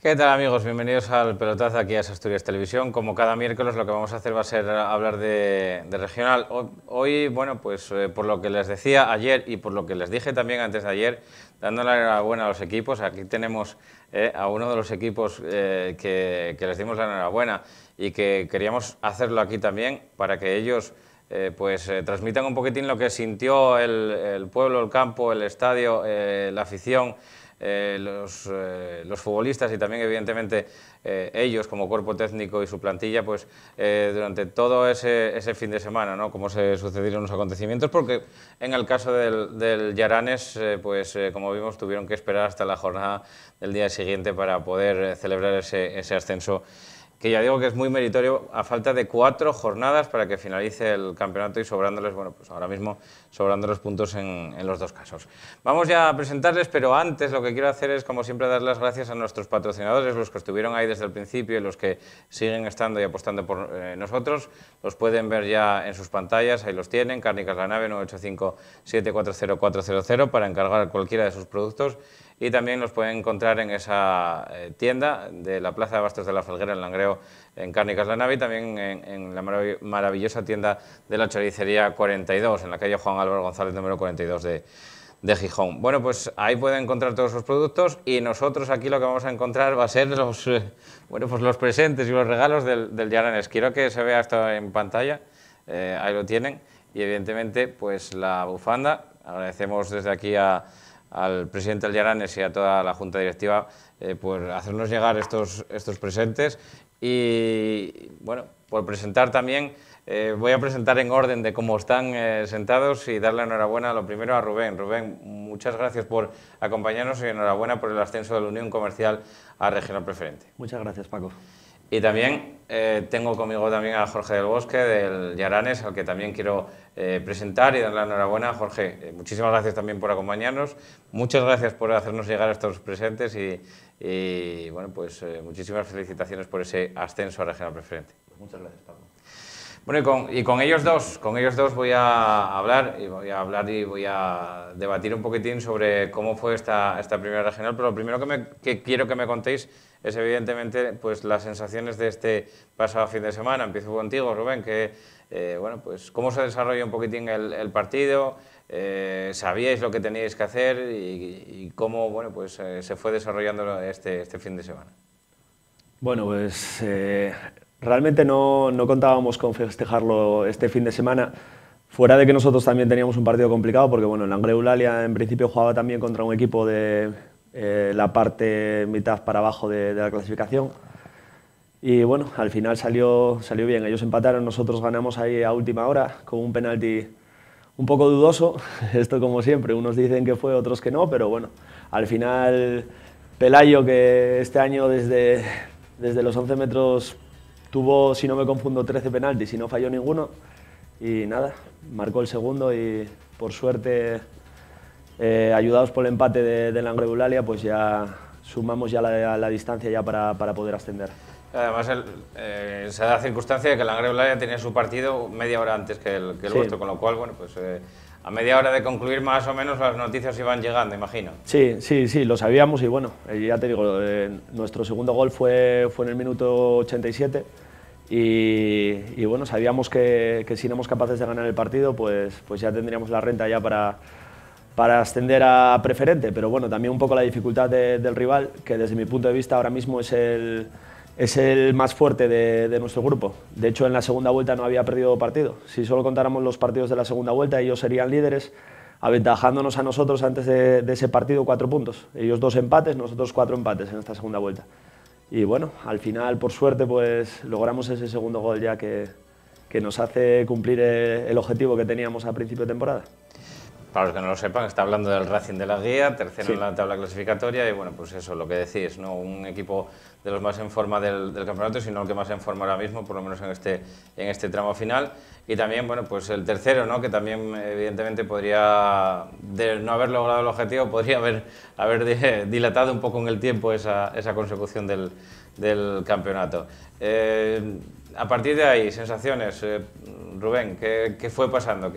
¿Qué tal, amigos? Bienvenidos al pelotazo aquí a Asturias Televisión. Como cada miércoles lo que vamos a hacer va a ser hablar de regional. Hoy, bueno, pues por lo que les decía ayer y por lo que les dije también antes de ayer, dándole la enhorabuena a los equipos. Aquí tenemos a uno de los equipos que les dimos la enhorabuena y que queríamos hacerlo aquí también para que ellos transmitan un poquitín lo que sintió el pueblo, el campo, el estadio, la afición. Los futbolistas y también evidentemente ellos como cuerpo técnico y su plantilla durante todo ese fin de semana, ¿no? Cómo se sucedieron los acontecimientos, porque en el caso del Yaranes como vimos tuvieron que esperar hasta la jornada del día siguiente para poder celebrar ese ascenso, que ya digo que es muy meritorio a falta de 4 jornadas para que finalice el campeonato y sobrándoles, bueno, pues ahora mismo sobrándoles puntos en los dos casos. Vamos ya a presentarles, pero antes lo que quiero hacer es, como siempre, dar las gracias a nuestros patrocinadores, los que estuvieron ahí desde el principio y los que siguen estando y apostando por nosotros. Los pueden ver ya en sus pantallas, ahí los tienen, Cárnicas La Nave, 985-740-400 para encargar cualquiera de sus productos. Y también los pueden encontrar en esa tienda de la Plaza de Bastos de la Felguera, en Langreo, en Cárnicas La Nave, y también en la maravillosa tienda de la Choricería 42, en la calle Juan Álvaro González, número 42 de Gijón. Bueno, pues ahí pueden encontrar todos los productos y nosotros aquí lo que vamos a encontrar va a ser los presentes y los regalos del Yaranes. Quiero que se vea esto en pantalla, ahí lo tienen, y evidentemente pues la bufanda. Agradecemos desde aquí al presidente del Yaranes y a toda la junta directiva por hacernos llegar estos presentes y bueno, por presentar también, voy a presentar en orden de cómo están sentados y darle enhorabuena lo primero a Rubén. Rubén, muchas gracias por acompañarnos y enhorabuena por el ascenso de la Unión Comercial a Regional Preferente. Muchas gracias, Paco. Y también tengo conmigo también a Jorge del Bosque, del Yaranes, al que también quiero presentar y darle la enhorabuena. Jorge, muchísimas gracias también por acompañarnos, muchas gracias por hacernos llegar a estos presentes y bueno, pues muchísimas felicitaciones por ese ascenso a Regional Preferente. Muchas gracias, Paco. Bueno, y con ellos dos voy a hablar y voy a debatir un poquitín sobre cómo fue esta primera regional, pero lo primero que quiero que me contéis es evidentemente pues las sensaciones de este pasado fin de semana. Empiezo contigo, Rubén, bueno, pues cómo se desarrolla un poquitín el partido, sabíais lo que teníais que hacer y cómo bueno, pues, se fue desarrollando este fin de semana. Bueno, pues realmente no contábamos con festejarlo este fin de semana, fuera de que nosotros también teníamos un partido complicado, porque bueno, el Langreo Eulalia en principio jugaba también contra un equipo de la parte mitad para abajo de la clasificación. Y bueno, al final salió bien, ellos empataron, nosotros ganamos ahí a última hora con un penalti un poco dudoso, esto como siempre, unos dicen que fue, otros que no, pero bueno, al final Pelayo, que este año desde los 11 metros tuvo, si no me confundo, 13 penaltis y no falló ninguno, y nada, marcó el segundo y por suerte, ayudados por el empate de Langreo Eulalia, pues ya sumamos ya la distancia ya para poder ascender. Además, se da la circunstancia de que el Langreo Eulalia tenía su partido media hora antes que el sí. vuestro, con lo cual, bueno, pues a media hora de concluir más o menos las noticias iban llegando, imagino. Sí, lo sabíamos y bueno, ya te digo, nuestro segundo gol fue en el minuto 87 y bueno, sabíamos que si éramos capaces de ganar el partido, pues ya tendríamos la renta ya para ascender a preferente, pero bueno, también un poco la dificultad del rival, que desde mi punto de vista ahora mismo es el más fuerte de nuestro grupo. De hecho, en la segunda vuelta no había perdido partido. Si solo contáramos los partidos de la segunda vuelta, ellos serían líderes, aventajándonos a nosotros antes de ese partido 4 puntos. Ellos 2 empates, nosotros 4 empates en esta segunda vuelta. Y bueno, al final, por suerte, pues logramos ese segundo gol ya que nos hace cumplir el objetivo que teníamos a principio de temporada. Para los que no lo sepan, está hablando del Racing de la Guía, tercero sí. en la tabla clasificatoria y bueno, pues eso, lo que decís, ¿no? Un equipo de los más en forma del campeonato, sino el que más en forma ahora mismo, por lo menos en este tramo final. Y también, bueno, pues el tercero, ¿no? Que también evidentemente podría, de no haber logrado el objetivo, podría haber dilatado un poco en el tiempo esa consecución del campeonato. A partir de ahí, sensaciones, Rubén, ¿qué fue pasando?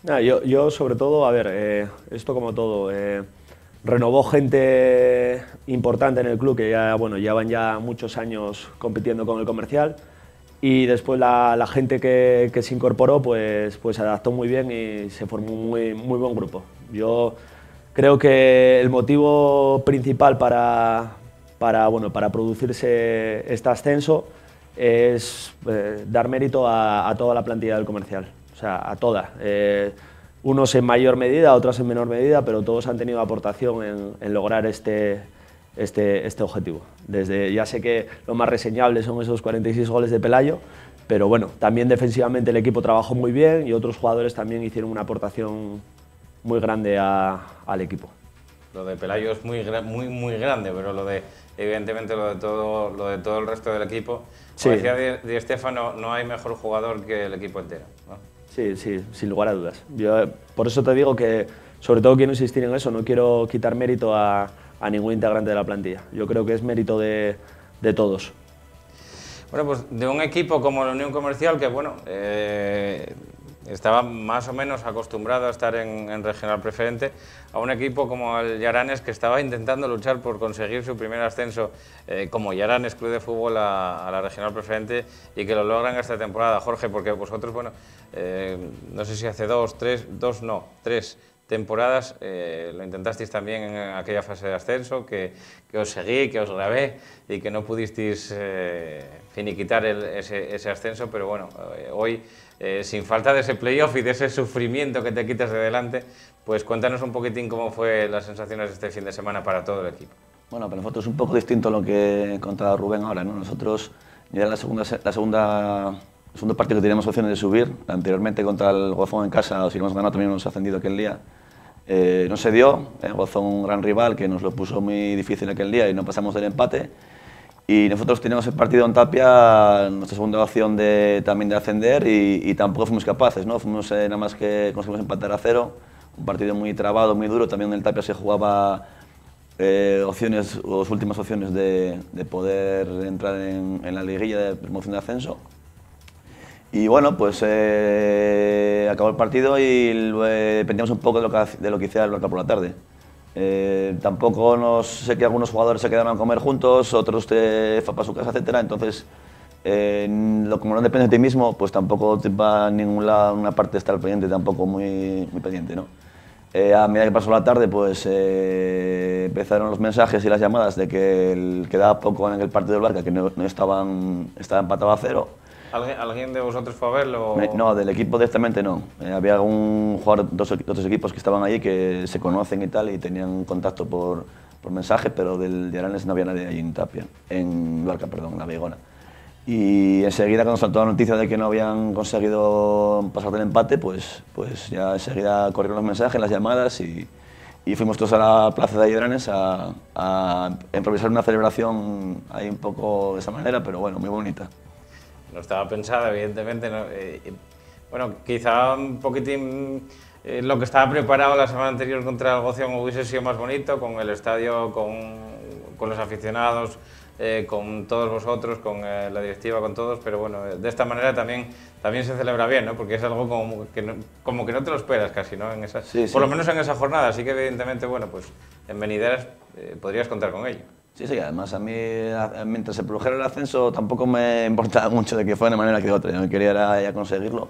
Yo sobre todo, a ver, esto como todo, renovó gente importante en el club que ya, bueno, llevan ya muchos años compitiendo con el comercial, y después la gente que se incorporó pues se adaptó muy bien y se formó un muy buen grupo. Yo creo que el motivo principal para producirse este ascenso es dar mérito a toda la plantilla del comercial, o sea, a toda. Unos en mayor medida, otros en menor medida, pero todos han tenido aportación en lograr este objetivo. Ya sé que lo más reseñable son esos 46 goles de Pelayo, pero bueno, también defensivamente el equipo trabajó muy bien y otros jugadores también hicieron una aportación muy grande al equipo. Lo de Pelayo es muy grande, pero evidentemente lo de todo el resto del equipo, como decía Di Stéfano, no hay mejor jugador que el equipo entero, ¿no? Sí, sin lugar a dudas. Yo, por eso te digo que, sobre todo, quiero insistir en eso, no quiero quitar mérito a ningún integrante de la plantilla. Yo creo que es mérito de todos. Bueno, pues de un equipo como la Unión Comercial, que bueno, estaba más o menos acostumbrado a estar en regional preferente, a un equipo como el Yaranes, que estaba intentando luchar por conseguir su primer ascenso como Yaranes Club de Fútbol a la regional preferente, y que lo logran esta temporada. Jorge, porque vosotros, bueno, no sé si hace tres temporadas lo intentasteis también en aquella fase de ascenso, que os seguí, que os grabé y que no pudisteis finiquitar ese ascenso, pero bueno, hoy, sin falta de ese playoff y de ese sufrimiento que te quitas de delante, pues cuéntanos un poquitín cómo fue las sensaciones de este fin de semana para todo el equipo. Bueno, para nosotros es un poco distinto a lo que contaba Rubén ahora, ¿no? Nosotros ya en el segundo partido que teníamos opciones de subir, anteriormente contra el Gozón en casa, o si no hemos ganado también hemos ascendido aquel día, no se dio. Gozón, un gran rival que nos lo puso muy difícil aquel día y no pasamos del empate. Y nosotros teníamos el partido en Tapia, nuestra segunda opción también de ascender, y tampoco fuimos capaces, ¿no? Fuimos nada más que conseguimos empatar a 0, un partido muy trabado, muy duro. También en el Tapia se jugaba las últimas opciones de poder entrar en la liguilla de promoción de ascenso. Y bueno, pues acabó el partido y dependíamos un poco de lo que hiciera el Lorca por la tarde. Tampoco sé que algunos jugadores se quedaron a comer juntos, otros fue para su casa, etc. Entonces, como no depende de ti mismo, pues tampoco te va a ningún lado, una parte estar pendiente, tampoco muy pendiente, ¿no? A medida que pasó la tarde, pues empezaron los mensajes y las llamadas de que quedaba poco en el partido del Barca, que no estaba empatado a 0. ¿Alguien de vosotros fue a verlo? No, del equipo directamente no. Había algún jugador de otros equipos que estaban allí que se conocen y tal, y tenían contacto por mensaje, pero del Yaranes no había nadie allí en Tapia, en Luarca, perdón, en la Beigona. Y enseguida, cuando saltó la noticia de que no habían conseguido pasar del empate, pues ya enseguida corrieron los mensajes, las llamadas, y fuimos todos a la plaza de Yaranes a improvisar una celebración ahí un poco de esa manera, pero bueno, muy bonita. No estaba pensada, evidentemente, ¿no? Bueno, quizá un poquitín lo que estaba preparado la semana anterior contra el Goción hubiese sido más bonito, con el estadio, con los aficionados, con todos vosotros, con la directiva, con todos, pero bueno, de esta manera también se celebra bien, ¿no? Porque es algo como que no te lo esperas casi, ¿no? Por lo menos en esa jornada, así que evidentemente, bueno, pues en venideras podrías contar con ello. Sí, además a mí, mientras se produjera el ascenso, tampoco me importaba mucho de que fuera de una manera que de otra. Yo quería ya conseguirlo.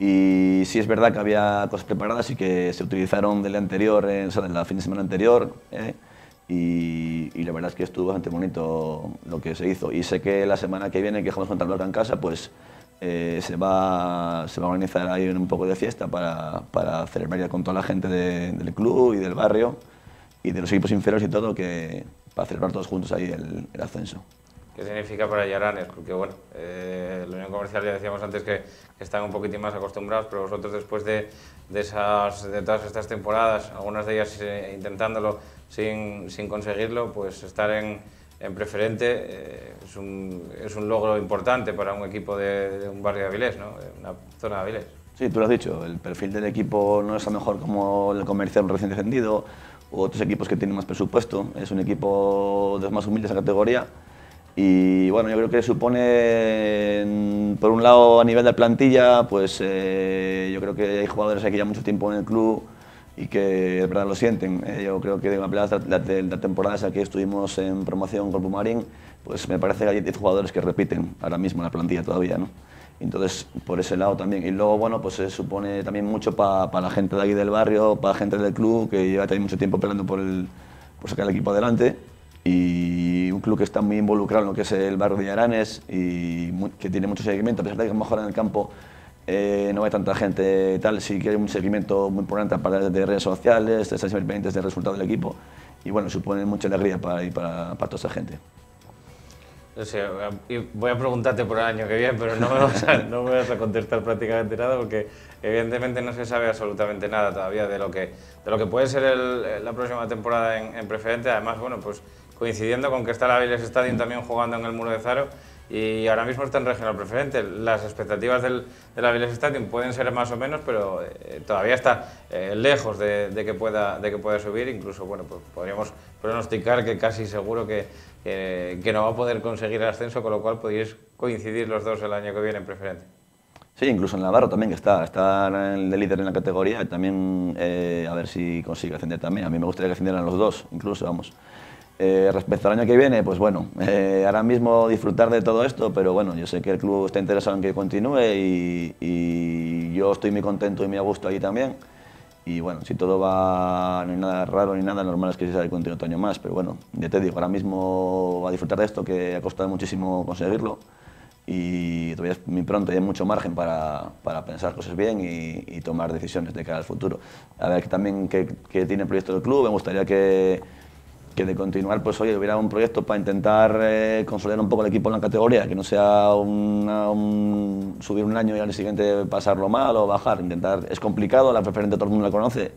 Y sí es verdad que había cosas preparadas y que se utilizaron del anterior, o sea, del fin de semana anterior. Y la verdad es que estuvo bastante bonito lo que se hizo. Y sé que la semana que viene, que jugamos contra el Lorca en casa, pues se va a organizar ahí un poco de fiesta para celebrar ya con toda la gente del club y del barrio y de los equipos inferiores y todo, para celebrar todos juntos ahí el ascenso. ¿Qué significa para Yaranes? Porque bueno, la Unión Comercial ya decíamos antes que están un poquitín más acostumbrados, pero vosotros después de todas estas temporadas, algunas de ellas intentándolo sin conseguirlo, pues estar en preferente es un logro importante para un equipo de un barrio de Avilés, ¿no? De una zona de Avilés. Sí, tú lo has dicho, el perfil del equipo no es a lo mejor como el Comercial recién descendido u otros equipos que tienen más presupuesto. Es un equipo de los más humildes de la categoría y bueno, yo creo que supone, por un lado, a nivel de plantilla, pues yo creo que hay jugadores aquí ya mucho tiempo en el club y que de verdad lo sienten. Yo creo que de la temporada esa que estuvimos en promoción con Pumarín, pues me parece que hay 10 jugadores que repiten ahora mismo en la plantilla todavía, ¿no? Entonces, por ese lado también. Y luego, bueno, pues se supone también mucho para la gente de aquí del barrio, para la gente del club, que lleva también mucho tiempo peleando por sacar el equipo adelante. Y un club que está muy involucrado en lo que es el barrio de Yaranes y que tiene mucho seguimiento, a pesar de que a lo mejor en el campo no hay tanta gente tal, sí que hay un seguimiento muy importante aparte de redes sociales, de estar siempre pendientes del resultado del equipo. Y bueno, supone mucha alegría para toda esa gente. No sé, voy a preguntarte por el año que viene, pero no me vas a contestar prácticamente nada porque evidentemente no se sabe absolutamente nada todavía de lo que puede ser la próxima temporada en Preferente. Además, bueno, pues coincidiendo con que está la Avilés Stadium también jugando en el Muro de Zaro y ahora mismo está en Regional Preferente. Las expectativas del Avilés Stadium pueden ser más o menos, pero todavía está lejos de que pueda subir. Incluso, bueno, pues podríamos pronosticar que casi seguro que no va a poder conseguir el ascenso, con lo cual podéis coincidir los dos el año que viene en Preferente. Sí, incluso en Navarro también, que está de líder en la categoría, también a ver si consigue ascender también. A mí me gustaría que ascendieran los dos, incluso, vamos. Respecto al año que viene, pues bueno, ahora mismo disfrutar de todo esto, pero bueno, yo sé que el club está interesado en que continúe y yo estoy muy contento y muy a gusto allí también. Y bueno, si todo va, no hay nada raro ni nada, normal es que se continúe otro año más, pero bueno, ya te digo, ahora mismo a disfrutar de esto, que ha costado muchísimo conseguirlo y todavía es muy pronto y hay mucho margen para pensar cosas bien y tomar decisiones de cara al futuro. A ver, que también que tiene el proyecto del club, me gustaría que de continuar, pues oye, hubiera un proyecto para intentar consolidar un poco el equipo en la categoría, que no sea subir un año y al siguiente pasarlo mal o bajar. Es complicado, la Preferente todo el mundo la conoce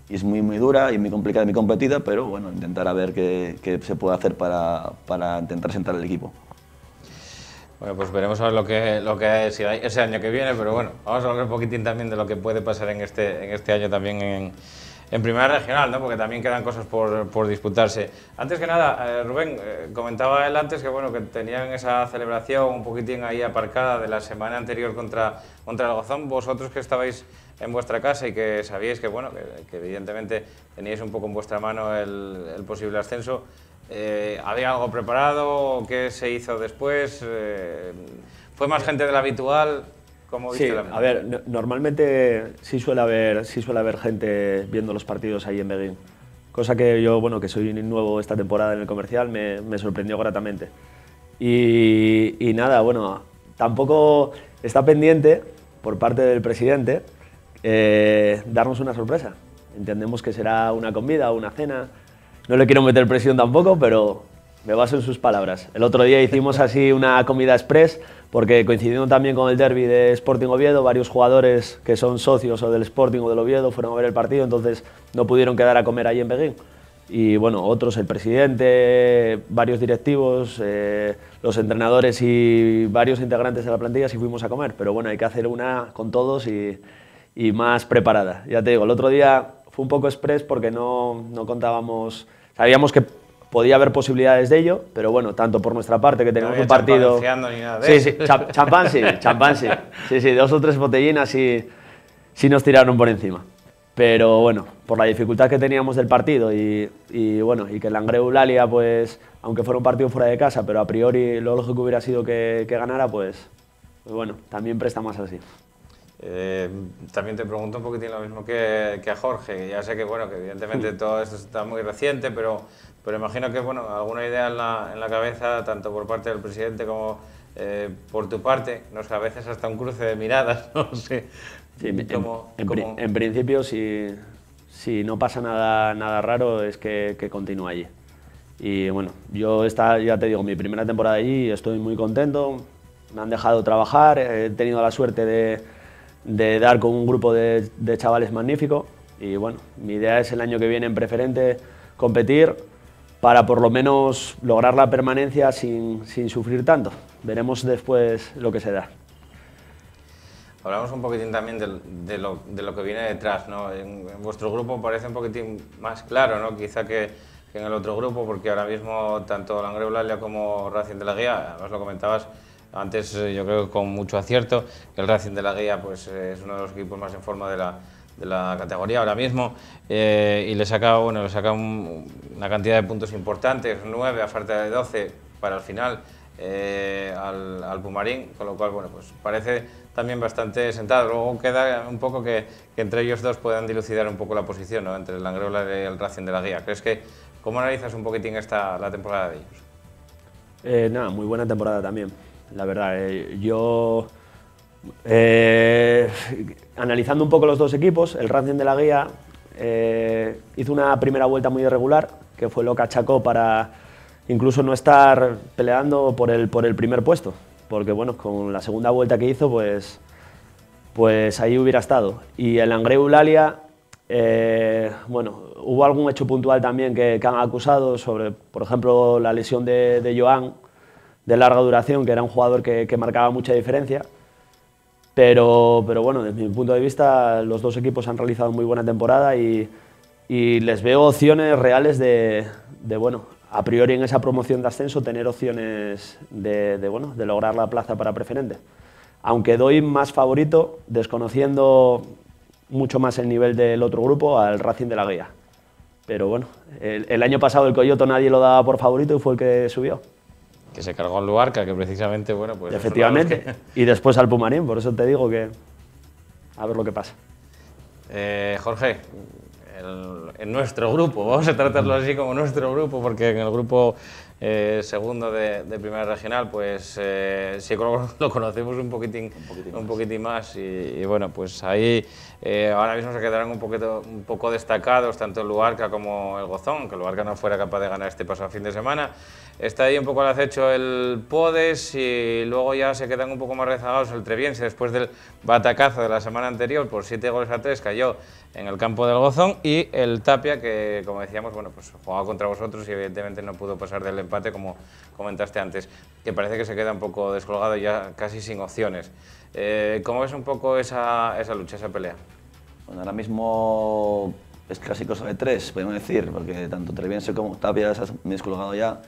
y es muy dura y muy complicada y muy competida, pero bueno, intentar a ver qué se puede hacer para intentar sentar el equipo. Bueno, pues veremos a ver lo que si hay ese año que viene, pero bueno, vamos a hablar un poquitín también de lo que puede pasar en este año también en Primera Regional, ¿no? Porque también quedan cosas por disputarse. Antes que nada, Rubén, comentaba él antes que, bueno, que tenían esa celebración un poquitín ahí aparcada de la semana anterior contra el Gozón. Vosotros que estabais en vuestra casa y que sabíais que, bueno, que evidentemente teníais un poco en vuestra mano el posible ascenso, ¿había algo preparado? ¿Qué se hizo después? ¿Fue más gente de la habitual? Sí, a ver, normalmente sí suele haber gente viendo los partidos ahí en Beguín, cosa que yo, bueno, que soy nuevo esta temporada en el comercial, me sorprendió gratamente. Y nada, bueno, tampoco está pendiente por parte del presidente darnos una sorpresa. Entendemos que será una comida o una cena. No le quiero meter presión tampoco, pero me baso en sus palabras. El otro día hicimos así una comida express, porque coincidiendo también con el derbi de Sporting Oviedo, varios jugadores que son socios o del Sporting o del Oviedo fueron a ver el partido, entonces no pudieron quedar a comer ahí en Beguín. Y bueno, otros, el presidente, varios directivos, los entrenadores y varios integrantes de la plantilla sí fuimos a comer, pero bueno, hay que hacer una con todos y más preparada. Ya te digo, el otro día fue un poco express porque no contábamos, sabíamos que podía haber posibilidades de ello, pero bueno, tanto por nuestra parte que teníamos un partido... Ni nada de sí, champán sí. Sí, 2 o 3 botellinas sí nos tiraron por encima. Pero bueno, por la dificultad que teníamos del partido y bueno, y que el Langreo Lalia, pues, aunque fuera un partido fuera de casa, pero a priori lo lógico hubiera sido que ganara, pues bueno, también presta más así. También te pregunto un poquitín lo mismo que a Jorge. Ya sé que, bueno, que evidentemente todo esto está muy reciente, pero imagino que, bueno, alguna idea en la cabeza, tanto por parte del presidente como por tu parte, no sé, a veces hasta un cruce de miradas, no sé. Sí, en principio, si no pasa nada raro, es que continúe allí. Y bueno, ya te digo, mi primera temporada allí, estoy muy contento, me han dejado trabajar, he tenido la suerte de dar con un grupo de chavales magnífico y bueno, mi idea es el año que viene en Preferente competir para por lo menos lograr la permanencia sin sufrir tanto. Veremos después lo que se da. Hablamos un poquitín también de lo que viene detrás, ¿no? En vuestro grupo parece un poquitín más claro, ¿no? Quizá que en el otro grupo, porque ahora mismo tanto Langreo Lalia como Racing de la Guía, además lo comentabas antes, yo creo que con mucho acierto, que el Racing de la Guía pues, es uno de los equipos más en forma de de la categoría ahora mismo, y le saca, bueno, una cantidad de puntos importantes, 9 a falta de 12 para el final al Pumarín, con lo cual, bueno, pues parece también bastante sentado. Luego queda un poco que entre ellos dos puedan dilucidar un poco la posición, ¿no?, entre el Langreo y el Racing de la Guía. ¿Crees que, cómo analizas un poquitín la temporada de ellos? Nada, muy buena temporada también, la verdad. Yo, analizando un poco los dos equipos, el Racing de la Guía hizo una primera vuelta muy irregular, que fue lo que achacó para incluso no estar peleando por el primer puesto, porque bueno, con la segunda vuelta que hizo, pues ahí hubiera estado. Y el Langreo Eulalia, bueno, hubo algún hecho puntual también que han acusado sobre, por ejemplo, la lesión de Joan, de larga duración, que era un jugador que marcaba mucha diferencia. Pero bueno, desde mi punto de vista, los dos equipos han realizado muy buena temporada y les veo opciones reales de bueno, a priori en esa promoción de ascenso, tener opciones bueno, de lograr la plaza para preferente. Aunque doy más favorito, desconociendo mucho más el nivel del otro grupo, al Racing de la Guía. Pero bueno, el año pasado el Coyoto nadie lo daba por favorito y fue el que subió. Que se cargó al Luarca, que precisamente, bueno, pues... Efectivamente, y después al Pumarín, por eso te digo que a ver lo que pasa. Jorge, en nuestro grupo, vamos a tratarlo así como nuestro grupo, porque en el grupo segundo de Primera Regional, pues sí lo conocemos un poquitín más y bueno, pues ahí ahora mismo se quedarán un poco destacados tanto el Luarca como el Gozón, que el Luarca no fuera capaz de ganar este pasado fin de semana. Está ahí un poco al acecho el Podes y luego ya se quedan un poco más rezagados el Treviense después del batacazo de la semana anterior por 7-3 cayó en el campo del Gozón, y el Tapia, que como decíamos, bueno, pues jugaba contra vosotros y evidentemente no pudo pasar del empate, como comentaste antes, que parece que se queda un poco descolgado y ya casi sin opciones. ¿Cómo ves un poco esa lucha, esa pelea? Bueno, ahora mismo es casi cosa de tres, podemos decir, porque tanto Treviense como Tapia se han descolgado ya.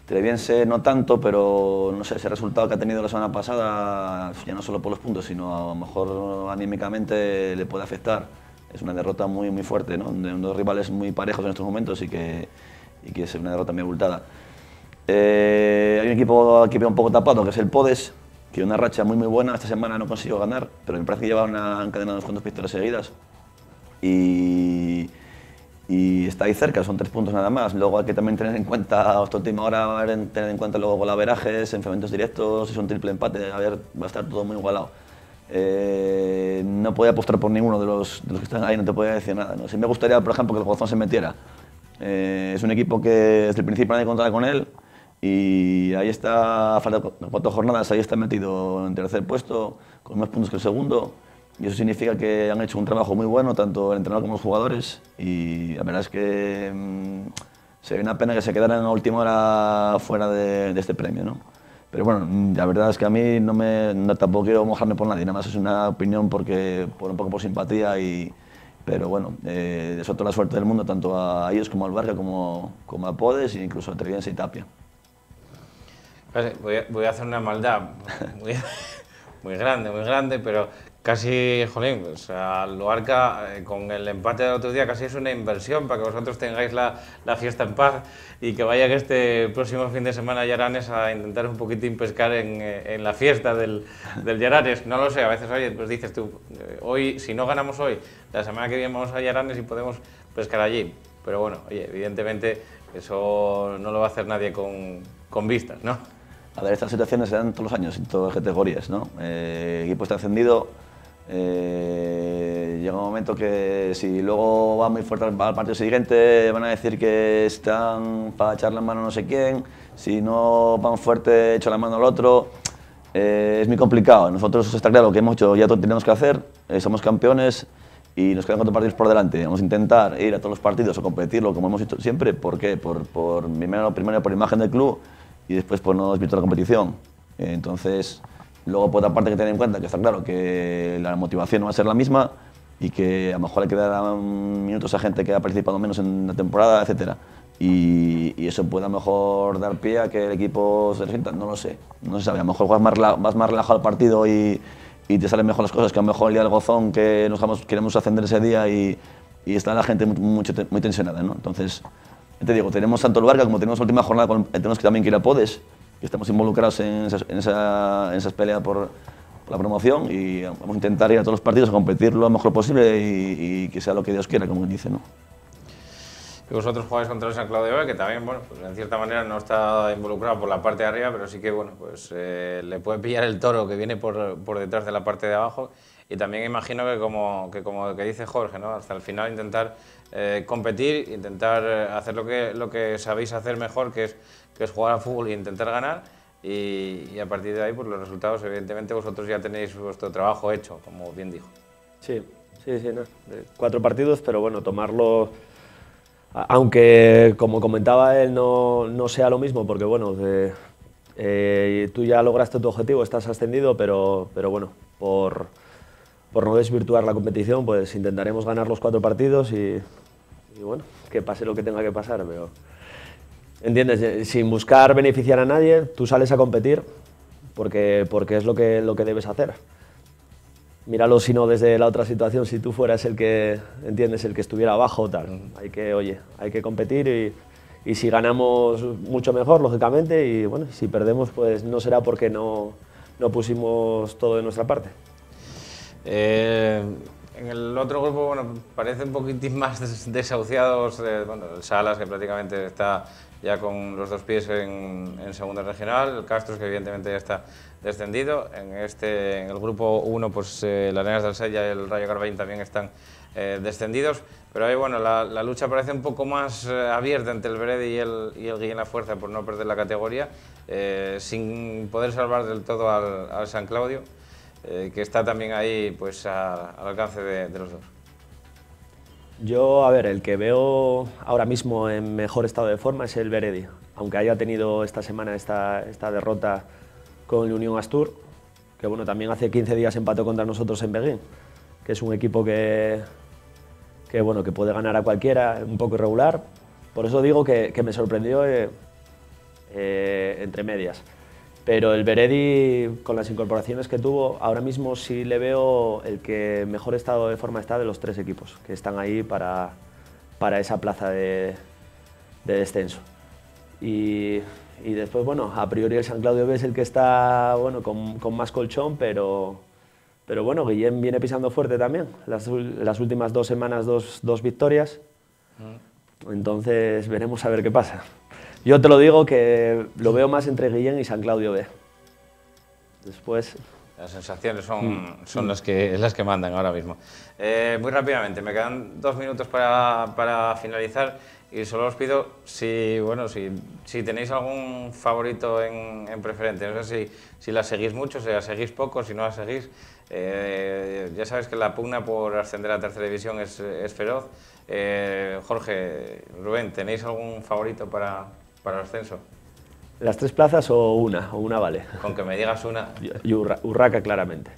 Treviense no tanto, pero no sé, ese resultado que ha tenido la semana pasada, ya no solo por los puntos, sino a lo mejor anímicamente le puede afectar. Es una derrota muy fuerte, ¿no?, de unos rivales muy parejos en estos momentos y que es una derrota muy abultada. Hay un equipo que veo un poco tapado, que es el Podes, que una racha muy buena. Esta semana no consiguió ganar, pero me parece que lleva una cadena de unos cuantos victorias seguidas. Y está ahí cerca, son 3 puntos nada más. Luego hay que también tener en cuenta, hasta última hora, tener en cuenta luego golaverajes, enfrentamientos directos, si es un triple empate, va a estar todo muy igualado. No podía apostar por ninguno de los que están ahí, no te podía decir nada, ¿no? Sí me gustaría, por ejemplo, que el Gozón se metiera. Es un equipo que desde el principio nadie contaba con él y ahí está, a falta de 4 jornadas, ahí está metido en tercer puesto, con más puntos que el segundo. Y eso significa que han hecho un trabajo muy bueno, tanto el entrenador como los jugadores, y la verdad es que sería una pena que se quedaran a última hora fuera de este premio, ¿no? Pero bueno, la verdad es que a mí tampoco quiero mojarme por nadie, nada más es una opinión un poco por simpatía, pero bueno, deseo toda la suerte del mundo, tanto a ellos como al Barca, como a Podes e incluso a Treviense y Tapia. Voy a hacer una maldad muy grande, pero casi, jolín, o sea, Luarca con el empate del otro día casi es una inversión para que vosotros tengáis la fiesta en paz y que vayan este próximo fin de semana a Llaranes a intentar un poquitín pescar en la fiesta del Llaranes. No lo sé, a veces, oye, pues dices tú, hoy, si no ganamos hoy, la semana que viene vamos a Llaranes y podemos pescar allí. Pero bueno, oye, evidentemente eso no lo va a hacer nadie con vistas, ¿no? A ver, estas situaciones se dan todos los años, en todas las categorías, ¿no? El equipo está ascendido, llega un momento que si luego va muy fuerte al partido siguiente van a decir que están para echar la mano a no sé quién, si no van fuerte echan la mano al otro. Es muy complicado. Nosotros está claro que hemos hecho ya todo lo que tenemos que hacer, somos campeones y nos quedan 4 partidos por delante. Vamos a intentar ir a todos los partidos o competirlo como hemos hecho siempre. ¿Por qué? Primero por imagen del club y después por no desvirtuar la competición. Entonces, luego por otra parte hay que tener en cuenta que está claro que la motivación no va a ser la misma y que a lo mejor le quedarán minutos a gente que ha participado menos en la temporada, etc. Y eso puede a lo mejor dar pie a que el equipo se resienta, no lo sé, no se sabe. A lo mejor vas más relajado el partido y y te salen mejor las cosas que a lo mejor el día del gozón que queremos ascender ese día y está la gente muy tensionada, ¿no? Entonces, te digo, tenemos tanto el Barca como tenemos la última jornada, tenemos que también que ir a Podes, que estamos involucrados en esas peleas por la promoción y vamos a intentar ir a todos los partidos a competir lo mejor posible y que sea lo que Dios quiera, como dice, ¿no? Y vosotros jugáis contra el San Claudio B, que también, bueno, pues en cierta manera no está involucrado por la parte de arriba, pero sí que, bueno, pues le puede pillar el toro que viene por detrás de la parte de abajo. Y también imagino que como que dice Jorge, ¿no? Hasta el final intentar competir, intentar hacer lo que sabéis hacer mejor, que es jugar al fútbol e intentar ganar. Y a partir de ahí, pues los resultados, evidentemente, vosotros ya tenéis vuestro trabajo hecho, como bien dijo. Sí, no. 4 partidos, pero bueno, tomarlo... Aunque, como comentaba él, no sea lo mismo, porque bueno, tú ya lograste tu objetivo, estás ascendido, pero bueno, por no desvirtuar la competición, pues intentaremos ganar los 4 partidos y bueno, que pase lo que tenga que pasar, pero... ¿Entiendes? Sin buscar beneficiar a nadie, tú sales a competir porque es lo que debes hacer. Míralo, si no desde la otra situación, si tú fueras el que, ¿entiendes?, el que estuviera abajo, tal. Hay que competir y si ganamos mucho mejor, lógicamente, y bueno, si perdemos, pues no será porque no pusimos todo de nuestra parte. En el otro grupo, bueno, parece un poquitín más desahuciados, bueno, el Salas, que prácticamente está ya con los 2 pies en segunda regional, el Castros, que evidentemente ya está descendido. En el grupo 1, pues el Arenas del Sella y el Rayo Carballín también están descendidos, pero ahí, bueno, la lucha parece un poco más abierta entre el Beredi y el Guillén La Fuerza por no perder la categoría, sin poder salvar del todo al San Claudio, que está también ahí, pues al alcance de los dos. Yo, a ver, el que veo ahora mismo en mejor estado de forma es el Beredi, aunque haya tenido esta semana esta derrota con el Unión Astur, que bueno, también hace 15 días empató contra nosotros en Beguín, que es un equipo que puede ganar a cualquiera, un poco irregular. Por eso digo que me sorprendió entre medias. Pero el Beredi, con las incorporaciones que tuvo, ahora mismo sí le veo el que mejor estado de forma está de los 3 equipos, que están ahí para esa plaza de descenso. Y después, bueno, a priori el San Claudio B es el que está, bueno, con más colchón, pero bueno, Guillén viene pisando fuerte también. Las últimas 2 semanas, dos victorias. Entonces veremos a ver qué pasa. Yo te lo digo que lo veo más entre Guillén y San Claudio B. Después... Las sensaciones son las que mandan ahora mismo. Muy rápidamente, me quedan 2 minutos para finalizar y solo os pido si tenéis algún favorito en preferente. No sé si la seguís mucho, si la seguís poco, si no la seguís. Ya sabéis que la pugna por ascender a tercera división es feroz. Jorge, Rubén, ¿tenéis algún favorito para el ascenso? ¿Las 3 plazas o una vale? Con que me digas una. Y Urraca, claramente.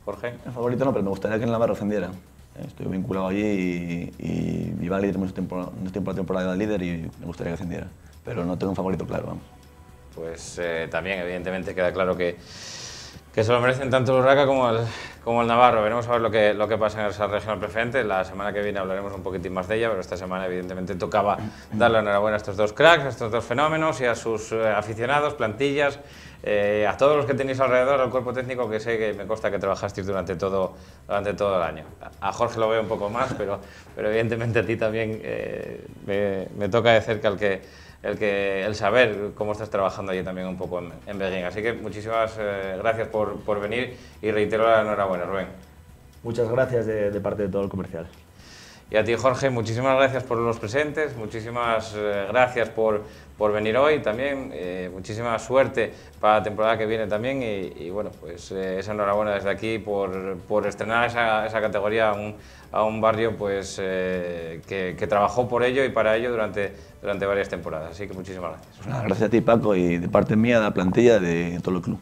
Jorge. El favorito no, pero me gustaría que en Navarra ascendiera. Estoy vinculado allí y va a líder mucho tiempo la temporada de líder y me gustaría que ascendiera. Pero no tengo un favorito claro, vamos. Pues también, evidentemente, queda claro que se lo merecen tanto el Urraca como el Navarro. Veremos a ver lo que pasa en esa regional preferente. La semana que viene hablaremos un poquitín más de ella, pero esta semana evidentemente tocaba darle enhorabuena a estos 2 cracks, a estos 2 fenómenos y a sus aficionados, plantillas, a todos los que tenéis alrededor, al cuerpo técnico, que sé que me consta que trabajasteis durante todo el año. A Jorge lo veo un poco más, pero evidentemente a ti también me toca de cerca el saber cómo estás trabajando allí también un poco en Beguín. Así que muchísimas gracias por venir y reitero la enhorabuena, Rubén. Muchas gracias de parte de todo el comercial. Y a ti, Jorge, muchísimas gracias por los presentes, muchísimas gracias por venir hoy también, muchísima suerte para la temporada que viene también y bueno, pues esa enhorabuena desde aquí por estrenar esa categoría a un barrio pues que trabajó por ello y para ello durante varias temporadas, así que muchísimas gracias. Pues nada, gracias a ti, Paco, y de parte mía, de la plantilla, de todo el club.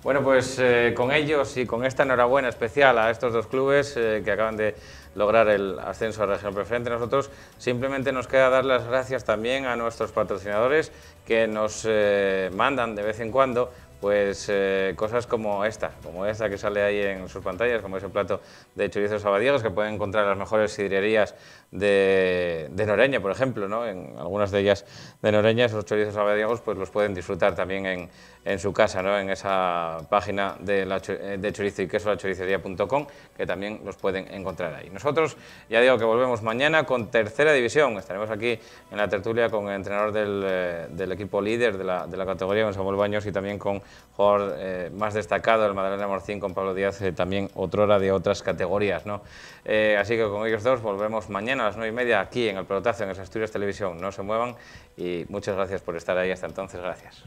Bueno, pues con ellos y con esta enhorabuena especial a estos 2 clubes que acaban de lograr el ascenso a Regional Preferente, nosotros simplemente nos queda dar las gracias también a nuestros patrocinadores que nos mandan de vez en cuando pues cosas como esta que sale ahí en sus pantallas, como ese plato de chorizos sabadiegos que pueden encontrar en las mejores sidrerías de Noreña, por ejemplo, ¿no? En algunas de ellas de Noreña, esos chorizos sabadiegos pues los pueden disfrutar también en su casa, ¿no? En esa página de chorizo y queso, lachoricería.com, que también los pueden encontrar ahí. Nosotros, ya digo que volvemos mañana con Tercera División. Estaremos aquí en la tertulia con el entrenador del equipo líder de la categoría, con Samuel Baños, y también con jugador más destacado, el Madalena Morcín, con Pablo Díaz, también otrora de otras categorías, ¿no? Así que con ellos dos volvemos mañana a las 9:30 aquí en El Pelotazo, en Asturias Televisión. No se muevan y muchas gracias por estar ahí. Hasta entonces, gracias.